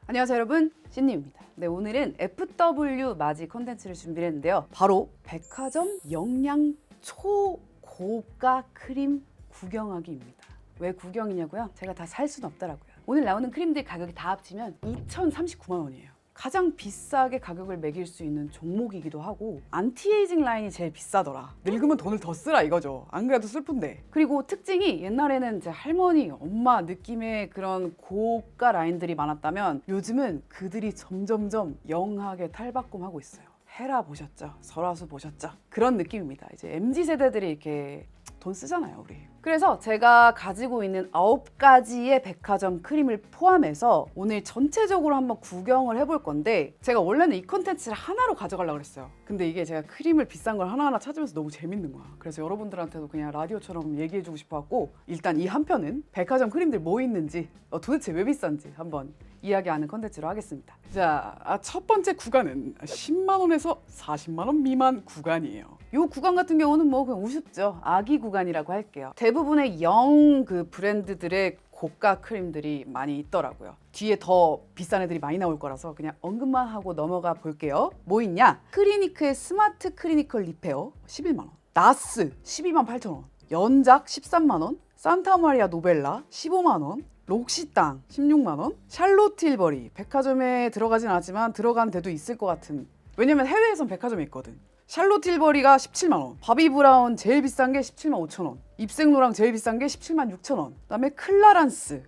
안녕하세요 여러분, 신니입니다. 네, 오늘은 FW 맞이 컨텐츠를 준비를 했는데요. 바로 백화점 영양 초고가 크림 구경하기입니다. 왜 구경이냐고요? 제가 다 살 수는 없더라고요. 오늘 나오는 크림들 가격이 다 합치면 2,039만 원이에요. 가장 비싸게 가격을 매길 수 있는 종목이기도 하고 안티에이징 라인이 제일 비싸더라. 늙으면 돈을 더 쓰라 이거죠. 안 그래도 슬픈데. 그리고 특징이 옛날에는 제 할머니, 엄마 느낌의 그런 고가 라인들이 많았다면 요즘은 그들이 점점점 영하게 탈바꿈하고 있어요. 헤라 보셨죠? 설화수 보셨죠? 그런 느낌입니다. 이제 MZ세대들이 이렇게 돈 쓰잖아요, 우리. 그래서 제가 가지고 있는 9가지의 백화점 크림을 포함해서 오늘 전체적으로 한번 구경을 해볼 건데, 제가 원래는 이 컨텐츠를 하나로 가져가려고 그랬어요. 근데 이게 제가 크림을 비싼 걸 하나하나 찾으면서 너무 재밌는 거야. 그래서 여러분들한테도 그냥 라디오처럼 얘기해주고 싶어갖고 일단 이 한 편은 백화점 크림들 뭐 있는지, 도대체 왜 비싼지 한번 이야기하는 컨텐츠로 하겠습니다. 자, 첫 번째 구간은 10만 원에서 40만 원 미만 구간이에요. 이 구간 같은 경우는 뭐 그냥 우습죠. 아기 구간이라고 할게요. 대부분의 영 그 브랜드들의 고가 크림들이 많이 있더라고요. 뒤에 더 비싼 애들이 많이 나올 거라서 그냥 언급만 하고 넘어가 볼게요. 뭐 있냐? 클리니크의 스마트 클리니컬 리페어 11만 원, 나스 12만 8천 원, 연작 13만 원, 산타마리아 노벨라 15만 원, 록시땅 16만 원, 샬롯 틸버리 백화점에 들어가진 않았지만 들어간 데도 있을 것 같은, 왜냐면 해외에선 백화점에 있거든. 샬롯 틸버리가 17만 원, 바비 브라운 제일 비싼 게 17만 5천 원, 입생로랑 제일 비싼 게 17만 6천 원, 그다음에 클라란스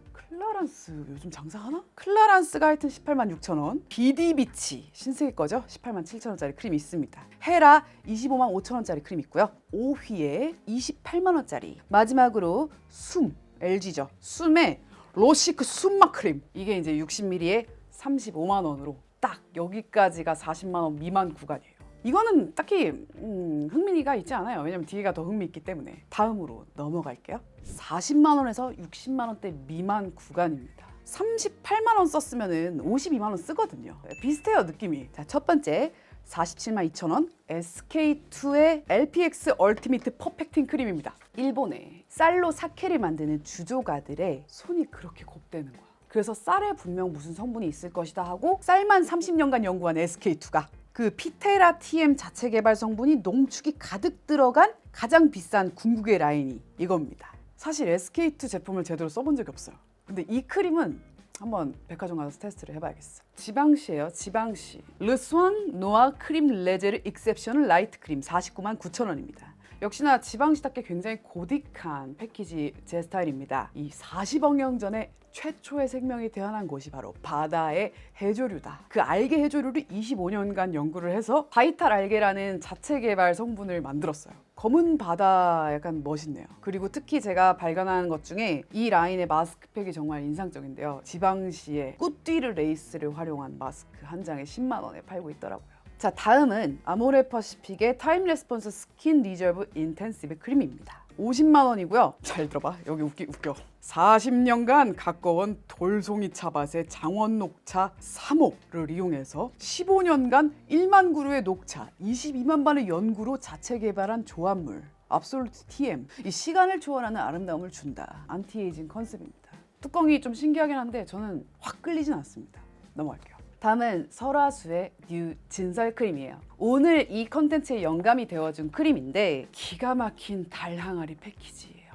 요즘 장사하나? 클라란스가 하여튼 18만 6천 원, 비디비치 신세계 거죠? 18만 7천 원짜리 크림 있습니다. 헤라 25만 5천 원짜리 크림 있고요. 오휘에 28만 원짜리, 마지막으로 숨 LG죠. 숨의 로시크 숨막 크림, 이게 이제 60ml에 35만 원으로 딱 여기까지가 40만 원 미만 구간이에요. 이거는 딱히 흥미가 있지 않아요. 왜냐면 뒤에가 더 흥미있기 때문에. 다음으로 넘어갈게요. 40만 원에서 60만 원대 미만 구간입니다. 38만 원 썼으면 52만 원 쓰거든요. 비슷해요, 느낌이. 자, 첫 번째 47만 2천 원 SK2의 LPX 얼티미트 퍼펙팅 크림입니다. 일본의 쌀로 사케를 만드는 주조가들의 손이 그렇게 곱대는 거야. 그래서 쌀에 분명 무슨 성분이 있을 것이다 하고 쌀만 30년간 연구한 SK2가 그 피테라 TM 자체 개발 성분이 농축이 가득 들어간 가장 비싼 궁극의 라인이 이겁니다. 사실 SK2 제품을 제대로 써본 적이 없어요. 근데 이 크림은 한번 백화점 가서 테스트를 해봐야겠어. 지방시예요, 지방시. 르스왕 노아 크림 레제르 익셉셔널 라이트 크림 49만 9천 원입니다. 역시나 지방시답게 굉장히 고딕한 패키지 제 스타일입니다. 이 40억 년 전에 최초의 생명이 태어난 곳이 바로 바다의 해조류다. 그 알게 해조류를 25년간 연구를 해서 바이탈 알게라는 자체 개발 성분을 만들었어요. 검은 바다 약간 멋있네요. 그리고 특히 제가 발견한 것 중에 이 라인의 마스크팩이 정말 인상적인데요. 지방시의 꽃띠르 레이스를 활용한 마스크 한 장에 10만 원에 팔고 있더라고요. 자, 다음은 아모레퍼시픽의 타임 레스폰스 스킨 리저브 인텐시브 크림입니다. 50만 원이고요. 잘 들어봐. 여기 웃겨. 40년간 가꿔온 돌송이 차밭의 장원 녹차 3호를 이용해서 15년간 1만 그루의 녹차, 22만 반의 연구로 자체 개발한 조합물 압솔루트 TM. 이 시간을 초월하는 아름다움을 준다. 안티에이징 컨셉입니다. 뚜껑이 좀 신기하긴 한데 저는 확 끌리진 않습니다. 넘어갈게요. 다음은 설화수의 뉴 진설 크림이에요. 오늘 이 컨텐츠에 영감이 되어준 크림인데 기가 막힌 달 항아리 패키지예요.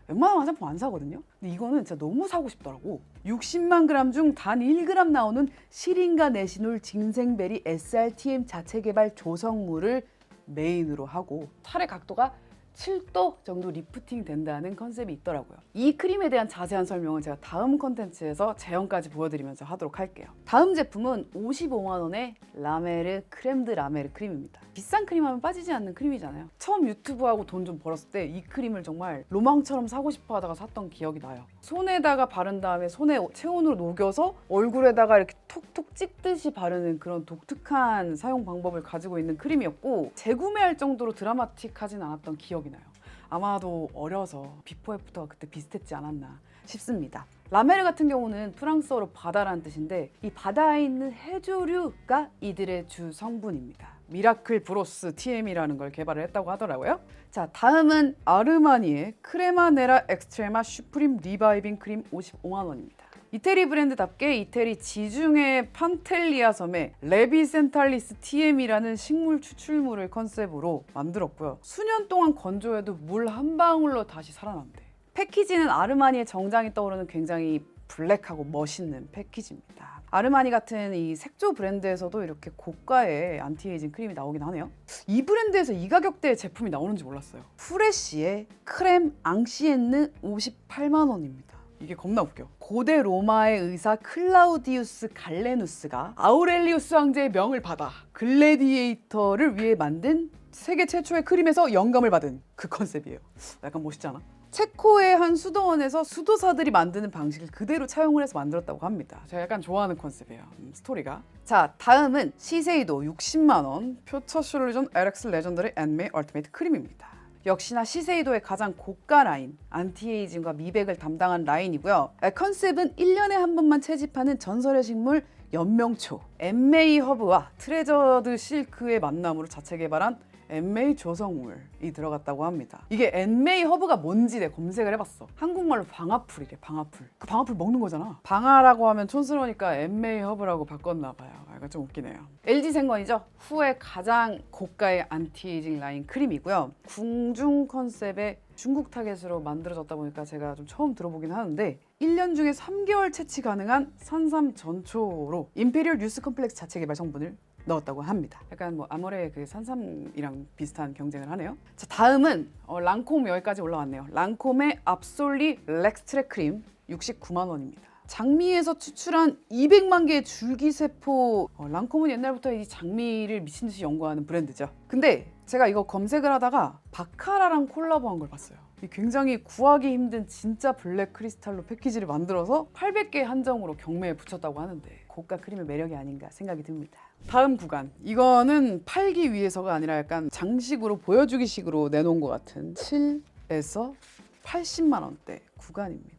웬만한 화장품 안 사거든요. 근데 이거는 진짜 너무 사고 싶더라고. 60만 그램 중 단 1g 나오는 시린가 네시놀 징생베리 SRTM 자체 개발 조성물을 메인으로 하고 탈의 각도가 7도 정도 리프팅 된다는 컨셉이 있더라고요. 이 크림에 대한 자세한 설명은 제가 다음 컨텐츠에서 제형까지 보여드리면서 하도록 할게요. 다음 제품은 55만 원의 라메르 크렘드 라메르 크림입니다. 비싼 크림 하면 빠지지 않는 크림이잖아요. 처음 유튜브하고 돈 좀 벌었을 때 이 크림을 정말 로망처럼 사고 싶어 하다가 샀던 기억이 나요. 손에다가 바른 다음에 손에 체온으로 녹여서 얼굴에다가 이렇게 톡톡 찍듯이 바르는 그런 독특한 사용 방법을 가지고 있는 크림이었고, 재구매할 정도로 드라마틱하진 않았던 기억이 나요. 아마도 어려서 비포 애프터가 그때 비슷했지 않았나 싶습니다. 라메르 같은 경우는 프랑스어로 바다라는 뜻인데 이 바다에 있는 해조류가 이들의 주 성분입니다. 미라클 브로스 TM이라는 걸 개발을 했다고 하더라고요. 자, 다음은 아르마니의 크레마 네라 엑스트레마 슈프림 리바이빙 크림 55만 원입니다. 이태리 브랜드답게 이태리 지중해 판텔리아 섬에 레비센탈리스 TM이라는 식물 추출물을 컨셉으로 만들었고요. 수년 동안 건조해도 물 한 방울로 다시 살아난대. 패키지는 아르마니의 정장이 떠오르는 굉장히 블랙하고 멋있는 패키지입니다. 아르마니 같은 이 색조 브랜드에서도 이렇게 고가의 안티에이징 크림이 나오긴 하네요. 이 브랜드에서 이 가격대의 제품이 나오는지 몰랐어요. 프레쉬의 크렘 앙시엔느 58만 원입니다. 이게 겁나 웃겨. 고대 로마의 의사 클라우디우스 갈레누스가 아우렐리우스 황제의 명을 받아 글래디에이터를 위해 만든 세계 최초의 크림에서 영감을 받은 그 컨셉이에요. 약간 멋있지 않아? 체코의 한 수도원에서 수도사들이 만드는 방식을 그대로 차용을 해서 만들었다고 합니다. 제가 약간 좋아하는 컨셉이에요. 스토리가. 자, 다음은 시세이도 60만 원 퓨처 솔루션 LX 레전더리 앤메 얼티메이트 크림입니다. 역시나 시세이도의 가장 고가 라인, 안티에이징과 미백을 담당한 라인이고요. 컨셉은 1년에 한 번만 채집하는 전설의 식물 연명초, 엠메이 허브와 트레저드 실크의 만남으로 자체 개발한 엠메이 조성물이 들어갔다고 합니다. 이게 엠메이 허브가 뭔지 내가 검색을 해봤어. 한국말로 방아풀이래, 방아풀. 그 방아풀 먹는 거잖아. 방아라고 하면 촌스러우니까 엠메이 허브라고 바꿨나 봐요. 약간 좀 웃기네요. LG생건이죠. 후에 가장 고가의 안티에이징 라인 크림이고요. 궁중 컨셉의 중국 타겟으로 만들어졌다 보니까 제가 좀 처음 들어보긴 하는데 1년 중에 3개월 채취 가능한 산삼 전초로 임페리얼 뉴스 컴플렉스 자체 개발 성분을 넣었다고 합니다. 약간 뭐 아모레 그 산삼이랑 비슷한 경쟁을 하네요. 자, 다음은 랑콤 여기까지 올라왔네요. 랑콤의 압솔리 렉스트랙 크림 69만 원입니다. 장미에서 추출한 200만 개의 줄기세포. 랑콤은 옛날부터 이 장미를 미친 듯이 연구하는 브랜드죠. 근데 제가 이거 검색을 하다가 바카라랑 콜라보한 걸 봤어요. 굉장히 구하기 힘든 진짜 블랙 크리스탈로 패키지를 만들어서 800개 한정으로 경매에 붙였다고 하는데 고가 크림의 매력이 아닌가 생각이 듭니다. 다음 구간, 이거는 팔기 위해서가 아니라 약간 장식으로 보여주기 식으로 내놓은 것 같은 7에서 80만 원대 구간입니다.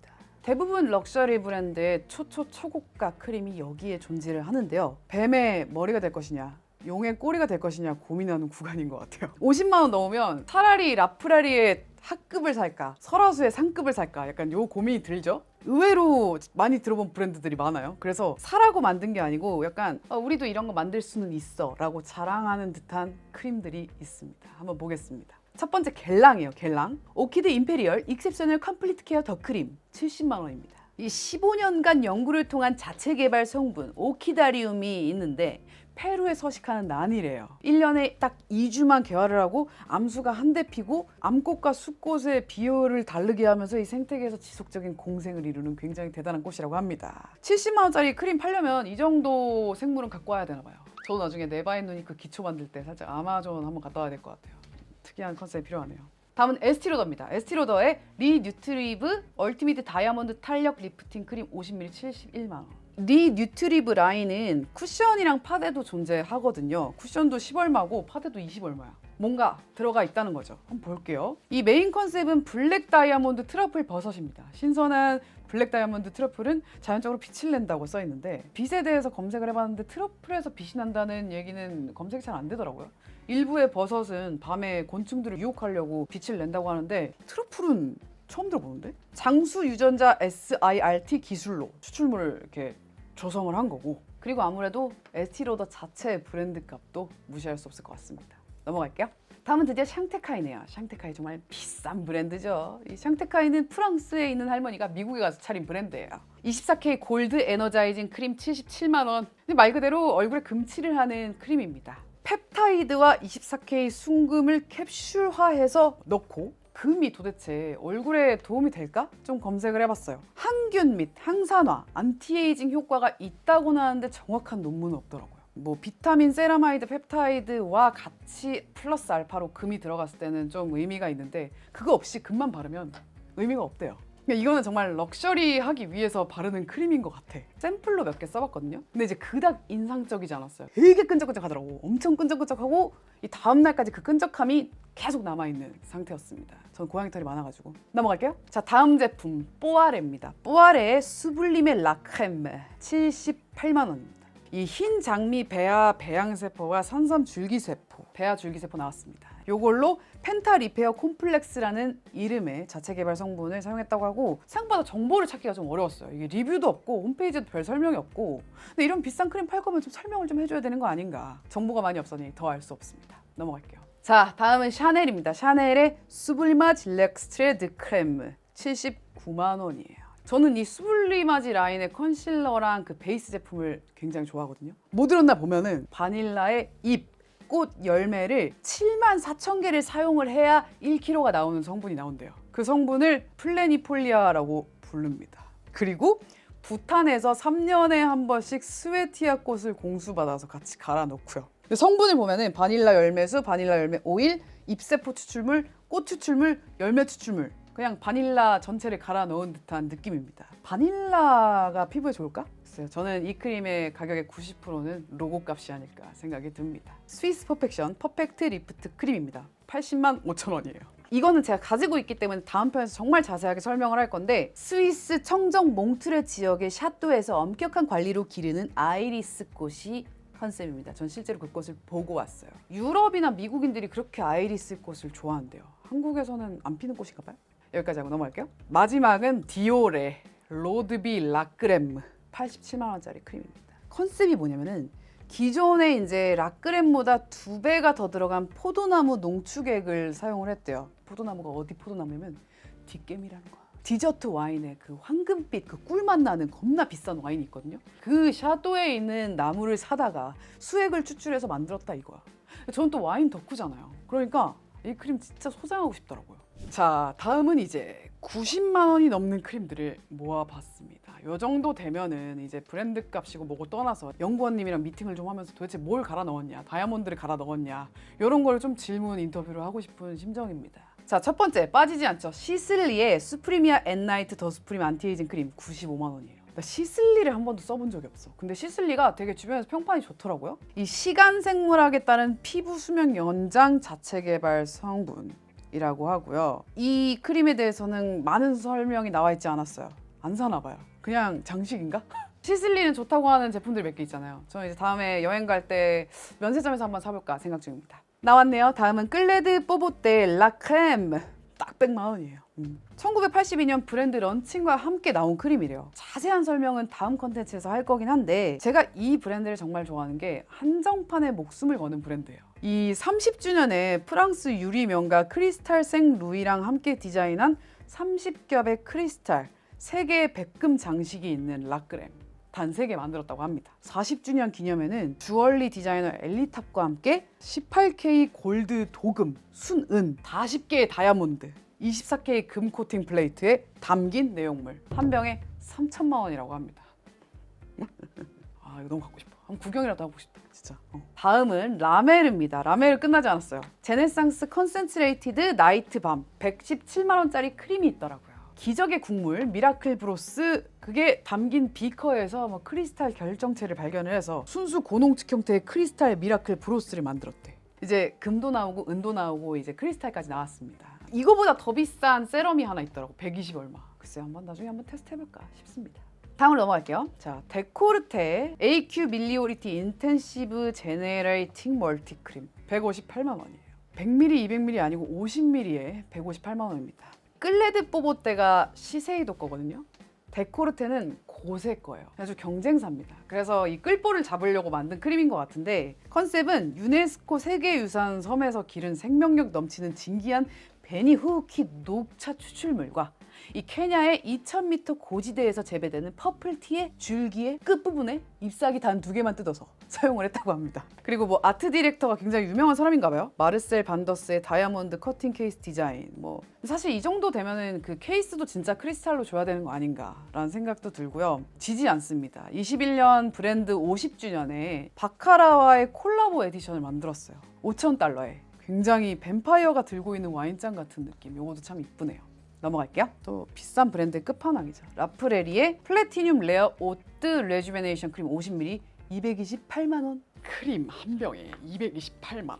대부분 럭셔리 브랜드의 초고가 크림이 여기에 존재를 하는데요. 뱀의 머리가 될 것이냐, 용의 꼬리가 될 것이냐 고민하는 구간인 것 같아요. 50만 원 넘으면 차라리 라프라리의 하급을 살까, 설화수의 상급을 살까, 약간 요 고민이 들죠? 의외로 많이 들어본 브랜드들이 많아요. 그래서 사라고 만든 게 아니고 약간 우리도 이런 거 만들 수는 있어 라고 자랑하는 듯한 크림들이 있습니다. 한번 보겠습니다. 첫 번째 겔랑이에요. 겔랑 오키드 임페리얼 익셉셔널 컴플리트 케어 더 크림 70만 원입니다. 이 15년간 연구를 통한 자체 개발 성분 오키다리움이 있는데 페루에 서식하는 난이래요. 1년에 딱 2주만 개화를 하고 암수가 한 대 피고 암꽃과 숫꽃의 비율을 다르게 하면서 이 생태계에서 지속적인 공생을 이루는 굉장히 대단한 꽃이라고 합니다. 70만 원짜리 크림 팔려면 이 정도 생물은 갖고 와야 되나 봐요. 저도 나중에 네바앤누니크 기초 만들 때 살짝 아마존 한번 갔다 와야 될 것 같아요. 특이한 컨셉이 필요하네요. 다음은 에스티로더입니다. 에스티로더의 리뉴트리브 얼티미트 다이아몬드 탄력 리프팅 크림 50ml 71만 원. 리뉴트리브 라인은 쿠션이랑 파데도 존재하거든요. 쿠션도 10얼마고 파데도 20얼마야. 뭔가 들어가 있다는 거죠. 한번 볼게요. 이 메인 컨셉은 블랙 다이아몬드 트러플 버섯입니다. 신선한 블랙 다이아몬드 트러플은 자연적으로 빛을 낸다고 써 있는데 빛에 대해서 검색을 해봤는데 트러플에서 빛이 난다는 얘기는 검색이 잘 안 되더라고요. 일부의 버섯은 밤에 곤충들을 유혹하려고 빛을 낸다고 하는데 트러플은 처음 들어보는데? 장수 유전자 SIRT 기술로 추출물을 이렇게 조성을 한 거고, 그리고 아무래도 에스티로더 자체 브랜드 값도 무시할 수 없을 것 같습니다. 넘어갈게요. 다음은 드디어 샹테카이네요. 샹테카이 정말 비싼 브랜드죠. 이 샹테카이는 프랑스에 있는 할머니가 미국에 가서 차린 브랜드예요. 24K 골드 에너자이징 크림 77만 원. 말 그대로 얼굴에 금칠을 하는 크림입니다. 펩타이드와 24K 순금을 캡슐화해서 넣고 금이 도대체 얼굴에 도움이 될까? 좀 검색을 해봤어요. 항균 및 항산화, 안티에이징 효과가 있다고는 하는데 정확한 논문은 없더라고요. 뭐 비타민, 세라마이드, 펩타이드와 같이 플러스 알파로 금이 들어갔을 때는 좀 의미가 있는데 그거 없이 금만 바르면 의미가 없대요. 이거는 정말 럭셔리하기 위해서 바르는 크림인 것 같아. 샘플로 몇 개 써봤거든요. 근데 이제 그닥 인상적이지 않았어요. 되게 끈적끈적하더라고. 엄청 끈적끈적하고 이 다음날까지 그 끈적함이 계속 남아있는 상태였습니다. 전 고양이 털이 많아가지고. 넘어갈게요. 자, 다음 제품 뽀아레입니다. 뽀아레의 수블리메 라크레메 78만 원입니다. 이 흰 장미 배아 배양세포와 산삼 줄기세포, 배아 줄기세포 나왔습니다. 요걸로 펜타 리페어 콤플렉스라는 이름의 자체 개발 성분을 사용했다고 하고, 생각보다 정보를 찾기가 좀 어려웠어요. 이게 리뷰도 없고 홈페이지에도 별 설명이 없고, 근데 이런 비싼 크림 팔 거면 좀 설명을 좀 해줘야 되는 거 아닌가. 정보가 많이 없으니 더 알 수 없습니다. 넘어갈게요. 자, 다음은 샤넬입니다. 샤넬의 수블리마지 렉스트레드 크렘 79만 원이에요. 저는 이 수블리마지 라인의 컨실러랑 그 베이스 제품을 굉장히 좋아하거든요. 뭐 들었나 보면은 바닐라의 잎, 꽃, 열매를 74,000개를 사용을 해야 1kg가 나오는 성분이 나온대요. 그 성분을 플래니폴리아라고 부릅니다. 그리고 부탄에서 3년에 한 번씩 스웨티아 꽃을 공수받아서 같이 갈아 넣고요. 성분을 보면은 바닐라 열매수, 바닐라 열매 오일, 잎세포 추출물, 꽃 추출물, 열매 추출물, 그냥 바닐라 전체를 갈아 넣은 듯한 느낌입니다. 바닐라가 피부에 좋을까? 글쎄요. 저는 이 크림의 가격의 90%는 로고 값이 아닐까 생각이 듭니다. 스위스 퍼펙션 퍼펙트 리프트 크림입니다. 80만 5천 원이에요. 이거는 제가 가지고 있기 때문에 다음 편에서 정말 자세하게 설명을 할 건데, 스위스 청정 몽트레 지역의 샤또에서 엄격한 관리로 기르는 아이리스 꽃이 컨셉입니다. 전 실제로 그 꽃을 보고 왔어요. 유럽이나 미국인들이 그렇게 아이리스 꽃을 좋아한대요. 한국에서는 안 피는 꽃인가 봐요. 여기까지 하고 넘어갈게요. 마지막은 디올의 로드비 라크렘 87만 원짜리 크림입니다. 컨셉이 뭐냐면은 기존의 이제 라크렘보다 2배가 더 들어간 포도나무 농축액을 사용을 했대요. 포도나무가 어디 포도나무냐면 뒷개미라는 거야. 디저트 와인에 그 황금빛 그 꿀맛 나는 겁나 비싼 와인이 있거든요. 그 샤도에 있는 나무를 사다가 수액을 추출해서 만들었다 이거야. 저는 또 와인 덕후잖아요. 그러니까 이 크림 진짜 소장하고 싶더라고요. 자, 다음은 이제 90만 원이 넘는 크림들을 모아봤습니다. 요 정도 되면은 이제 브랜드 값이고 뭐고 떠나서 연구원님이랑 미팅을 좀 하면서 도대체 뭘 갈아 넣었냐, 다이아몬드를 갈아 넣었냐, 이런 걸 좀 질문 인터뷰를 하고 싶은 심정입니다. 자, 첫 번째 빠지지 않죠. 시슬리의 수프리미아 앳나이트 더 수프림 안티에이징 크림 95만 원이에요. 나 시슬리를 한 번도 써본 적이 없어. 근데 시슬리가 되게 주변에서 평판이 좋더라고요. 이 시간 생물학에 따른 피부 수명 연장 자체 개발 성분이라고 하고요. 이 크림에 대해서는 많은 설명이 나와 있지 않았어요. 안 사나 봐요. 그냥 장식인가? 시슬리는 좋다고 하는 제품들 몇 개 있잖아요. 저는 이제 다음에 여행 갈 때 면세점에서 한번 사볼까 생각 중입니다. 나왔네요. 다음은 끌레드 뽀보떼 라크렘 딱 100만 원이에요. 1982년 브랜드 런칭과 함께 나온 크림이래요. 자세한 설명은 다음 컨텐츠에서 할 거긴 한데, 제가 이 브랜드를 정말 좋아하는 게 한정판에 목숨을 거는 브랜드예요. 이 30주년에 프랑스 유리 명가 크리스탈 생 루이랑 함께 디자인한 30겹의 크리스탈 3개의 백금 장식이 있는 라크렘 단 3개 만들었다고 합니다. 40주년 기념에는 주얼리 디자이너 엘리탑과 함께 18K 골드 도금, 순은, 40개의 다이아몬드, 24K 금 코팅 플레이트에 담긴 내용물 한 병에 3천만 원이라고 합니다. 아, 이거 너무 갖고 싶어. 한번 구경이라도 하고 싶다 진짜. 다음은 라메르입니다. 라메르 끝나지 않았어요. 제네상스 컨센트레이티드 나이트 밤 117만 원짜리 크림이 있더라고요. 기적의 국물 미라클 브로스, 그게 담긴 비커에서 뭐 크리스탈 결정체를 발견을 해서 순수 고농축 형태의 크리스탈 미라클 브로스를 만들었대. 이제 금도 나오고 은도 나오고 이제 크리스탈까지 나왔습니다. 이거보다 더 비싼 세럼이 하나 있더라고. 120 얼마. 글쎄 한번 나중에 한번 테스트 해볼까 싶습니다. 다음으로 넘어갈게요. 자, 데코르테 AQ 밀리오리티 인텐시브 제네레이팅 멀티 크림 158만 원이에요. 100ml, 200ml 아니고 50ml에 158만 원입니다. 끌레드 뽀보떼가 시세이도 거거든요. 데코르테는 고세 거예요. 아주 경쟁사입니다. 그래서 이 끌보를 잡으려고 만든 크림인 것 같은데, 컨셉은 유네스코 세계유산 섬에서 기른 생명력 넘치는 진기한 베니 후우키 녹차 추출물과 이 케냐의 2000m 고지대에서 재배되는 퍼플티의 줄기의 끝부분에 잎사귀 단 2개만 뜯어서 사용을 했다고 합니다. 그리고 뭐 아트 디렉터가 굉장히 유명한 사람인가 봐요. 마르셀 반더스의 다이아몬드 커팅 케이스 디자인, 뭐 사실 이 정도 되면은 그 케이스도 진짜 크리스탈로 줘야 되는 거 아닌가라는 생각도 들고요. 지지 않습니다. 21년 브랜드 50주년에 바카라와의 콜라보 에디션을 만들었어요. 5,000달러에 굉장히 뱀파이어가 들고 있는 와인잔 같은 느낌. 이것도 참 이쁘네요. 넘어갈게요. 또 비싼 브랜드의 끝판왕이죠. 라프레리의 플래티늄 레어 오트 레주베네이션 크림 50ml 228만 원. 크림 한 병에 228만 원.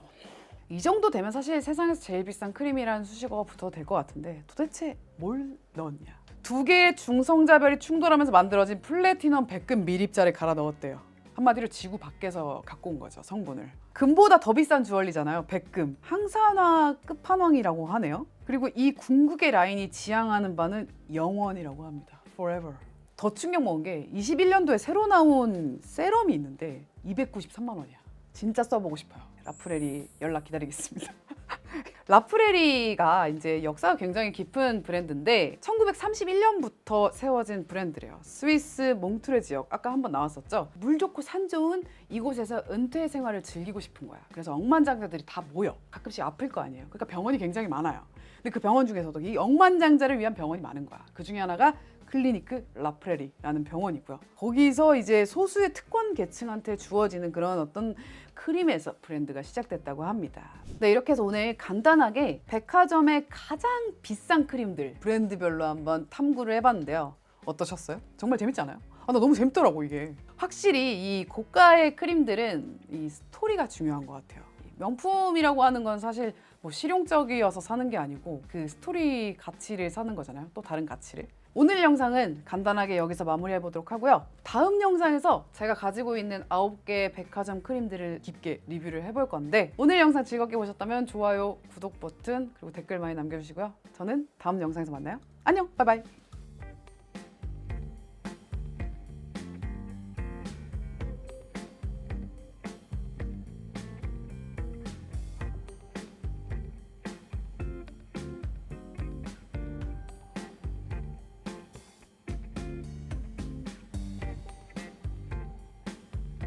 이 정도 되면 사실 세상에서 제일 비싼 크림이라는 수식어가 붙어도 될 것 같은데, 도대체 뭘 넣었냐? 2개의 중성자별이 충돌하면서 만들어진 플래티넘 백금 밀입자를 갈아 넣었대요. 한마디로 지구 밖에서 갖고 온 거죠, 성분을. 금보다 더 비싼 주얼리잖아요. 백금. 항산화 끝판왕이라고 하네요. 그리고 이 궁극의 라인이 지향하는 바는 영원이라고 합니다. Forever. 더 충격 먹은 게 21년도에 새로 나온 세럼이 있는데 293만 원이야. 진짜 써보고 싶어요. 라프레리 연락 기다리겠습니다. 라프레리가 이제 역사가 굉장히 깊은 브랜드인데 1931년부터 세워진 브랜드래요. 스위스 몽트레 지역, 아까 한번 나왔었죠. 물 좋고 산 좋은 이곳에서 은퇴 생활을 즐기고 싶은 거야. 그래서 억만장자들이 다 모여. 가끔씩 아플 거 아니에요. 그러니까 병원이 굉장히 많아요. 근데 그 병원 중에서도 이 억만장자를 위한 병원이 많은 거야. 그 중에 하나가 클리니크 라프레리라는 병원이고요. 거기서 이제 소수의 특권 계층한테 주어지는 그런 어떤 크림에서 브랜드가 시작됐다고 합니다. 네, 이렇게 해서 오늘 간단하게 백화점의 가장 비싼 크림들 브랜드별로 한번 탐구를 해봤는데요. 어떠셨어요? 정말 재밌지 않아요? 나 너무 재밌더라고 이게. 확실히 이 고가의 크림들은 이 스토리가 중요한 것 같아요. 명품이라고 하는 건 사실 뭐 실용적이어서 사는 게 아니고 그 스토리 가치를 사는 거잖아요. 또 다른 가치를. 오늘 영상은 간단하게 여기서 마무리해 보도록 하고요. 다음 영상에서 제가 가지고 있는 9개 백화점 크림들을 깊게 리뷰를 해볼 건데 오늘 영상 즐겁게 보셨다면 좋아요, 구독 버튼 그리고 댓글 많이 남겨주시고요. 저는 다음 영상에서 만나요. 안녕, 바이바이.